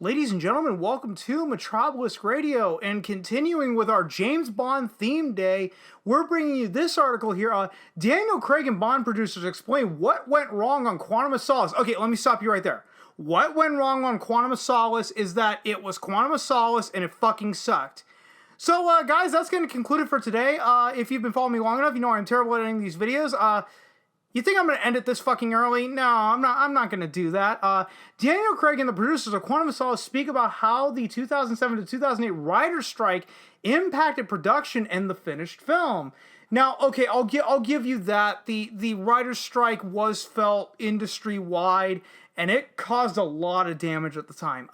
Ladies and gentlemen, welcome to Metropolis Radio, and continuing with our James Bond theme day, we're bringing you this article here. Daniel Craig and Bond producers explain what went wrong on Quantum of Solace. Okay, let me stop you right there. What went wrong on Quantum of Solace is that it was Quantum of Solace and it fucking sucked. So, guys, that's going to conclude it for today. If you've been following me long enough, you know I'm terrible at editing these videos. You think I'm going to end it this fucking early? No, I'm not going to do that. Daniel Craig and the producers of Quantum of Solace speak about how the 2007 to 2008 writer's strike impacted production and the finished film. Now, okay, I'll give you that. The writer's strike was felt industry-wide, and it caused a lot of damage at the time.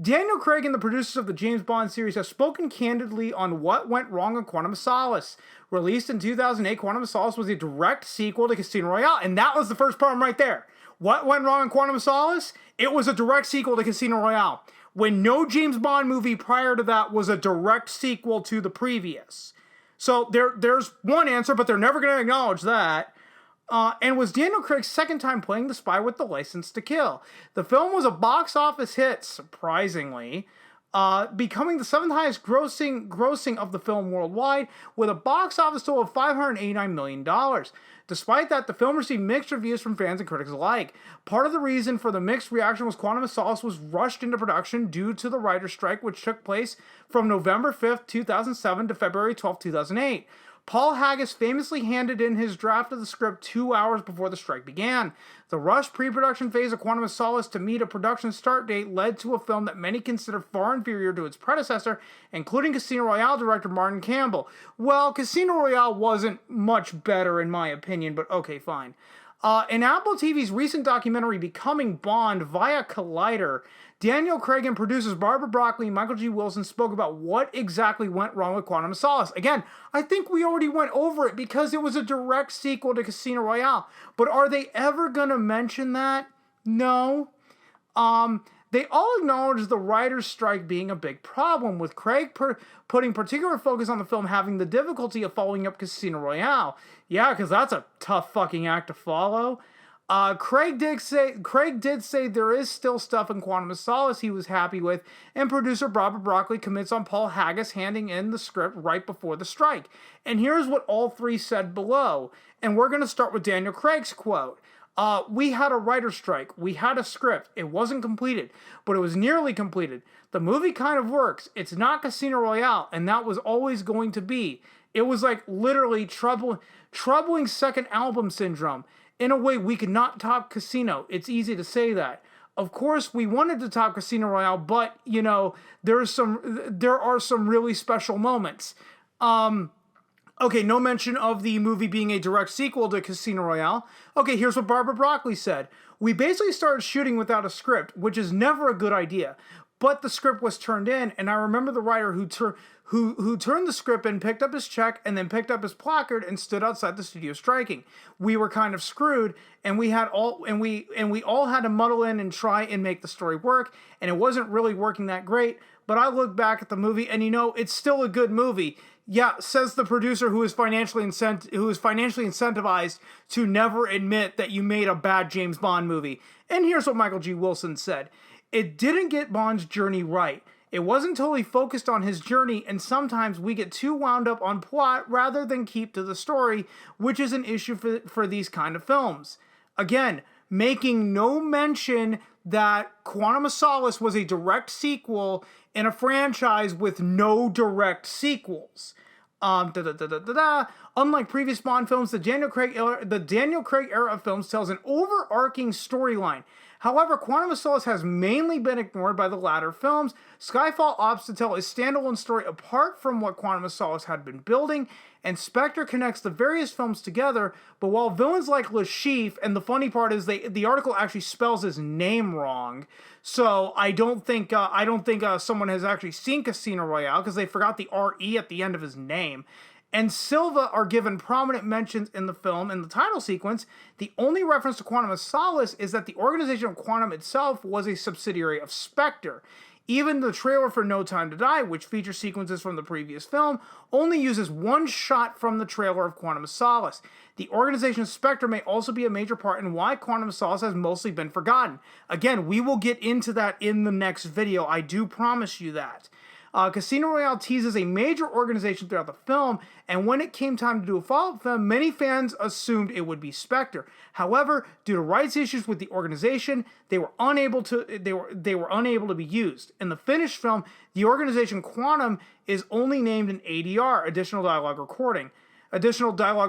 Daniel Craig and the producers of the James Bond series have spoken candidly on what went wrong on Quantum of Solace. Released in 2008, Quantum of Solace was a direct sequel to Casino Royale, and that was the first problem right there. What went wrong on Quantum of Solace? It was a direct sequel to Casino Royale, when no James Bond movie prior to that was a direct sequel to the previous. So there's one answer, but they're never going to acknowledge that. And was Daniel Craig's second time playing the spy with the license to kill. The film was a box office hit, surprisingly, becoming the seventh highest grossing of the film worldwide, with a box office total of $589 million. Despite that, the film received mixed reviews from fans and critics alike. Part of the reason for the mixed reaction was Quantum of Solace was rushed into production due to the writer's strike, which took place from November 5th, 2007 to February 12th, 2008. Paul Haggis famously handed in his draft of the script 2 hours before the strike began. The rushed pre-production phase of Quantum of Solace to meet a production start date led to a film that many consider far inferior to its predecessor, including Casino Royale director Martin Campbell. Well, Casino Royale wasn't much better in my opinion, but okay, fine. In Apple TV's recent documentary Becoming Bond via Collider, Daniel Craig and producers Barbara Broccoli and Michael G. Wilson spoke about what exactly went wrong with Quantum of Solace. Again, I think we already went over it because it was a direct sequel to Casino Royale. But are they ever going to mention that? No. They all acknowledge the writer's strike being a big problem, with Craig putting particular focus on the film having the difficulty of following up Casino Royale. Yeah, because that's a tough fucking act to follow. Craig did say there is still stuff in Quantum of Solace he was happy with, and producer Barbara Broccoli commits on Paul Haggis handing in the script right before the strike. And here's what all three said below, and we're going to start with Daniel Craig's quote. We had a writer's strike. We had a script. It wasn't completed, but it was nearly completed. The movie kind of works. It's not Casino Royale, and that was always going to be. It was like literally troubling second album syndrome. In a way, we could not top Casino. It's easy to say that. Of course, we wanted to top Casino Royale, but, you know, there are some really special moments. Okay, no mention of the movie being a direct sequel to Casino Royale. Okay, here's what Barbara Broccoli said. We basically started shooting without a script, which is never a good idea. But the script was turned in, and I remember the writer who turned the script in, picked up his check, and then picked up his placard and stood outside the studio striking. We were kind of screwed, and we all had to muddle in and try and make the story work, and it wasn't really working that great. But I look back at the movie, and you know, it's still a good movie. Yeah, says the producer who is financially incentivized to never admit that you made a bad James Bond movie. And here's what Michael G. Wilson said. It didn't get Bond's journey right. It wasn't totally focused on his journey, and sometimes we get too wound up on plot rather than keep to the story, which is an issue for these kind of films. Again, making no mention that Quantum of Solace was a direct sequel in a franchise with no direct sequels. Unlike previous Bond films, the Daniel Craig era of films tells an overarching storyline. However, Quantum of Solace has mainly been ignored by the latter films. Skyfall opts to tell a standalone story apart from what Quantum of Solace had been building, and Spectre connects the various films together, but while villains like Le Chiffre, and the funny part is the article actually spells his name wrong, so I don't think someone has actually seen Casino Royale, because they forgot the R-E at the end of his name, and Silva are given prominent mentions in the film. In the title sequence, the only reference to Quantum of Solace is that the organization of Quantum itself was a subsidiary of Spectre. Even the trailer for No Time to Die, which features sequences from the previous film, only uses one shot from the trailer of Quantum of Solace. The organization Spectre may also be a major part in why Quantum of Solace has mostly been forgotten. Again, we will get into that in the next video, I do promise you that. Casino Royale teases a major organization throughout the film, and when it came time to do a follow-up film, many fans assumed it would be Spectre. However, due to rights issues with the organization, they were unable to be used. In the finished film, the organization Quantum is only named an ADR, additional dialogue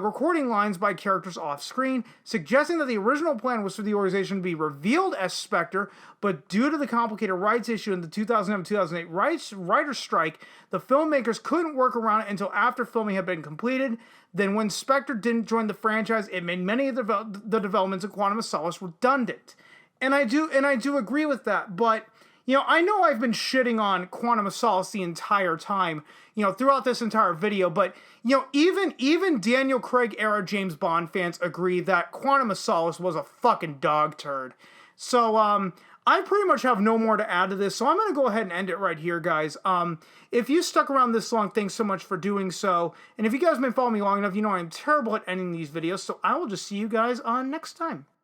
recording lines by characters off screen, suggesting that the original plan was for the organization to be revealed as Spectre, but due to the complicated rights issue in the 2007-2008 writer's strike, the filmmakers couldn't work around it until after filming had been completed. Then when Spectre didn't join the franchise, it made many of the developments of Quantum of Solace redundant. And I do agree with that, but I know I've been shitting on Quantum of Solace the entire time, throughout this entire video, but, even Daniel Craig era James Bond fans agree that Quantum of Solace was a fucking dog turd. So, I pretty much have no more to add to this, so I'm going to go ahead and end it right here, guys. If you stuck around this long, thanks so much for doing so, and if you guys have been following me long enough, I'm terrible at ending these videos, so I will just see you guys next time.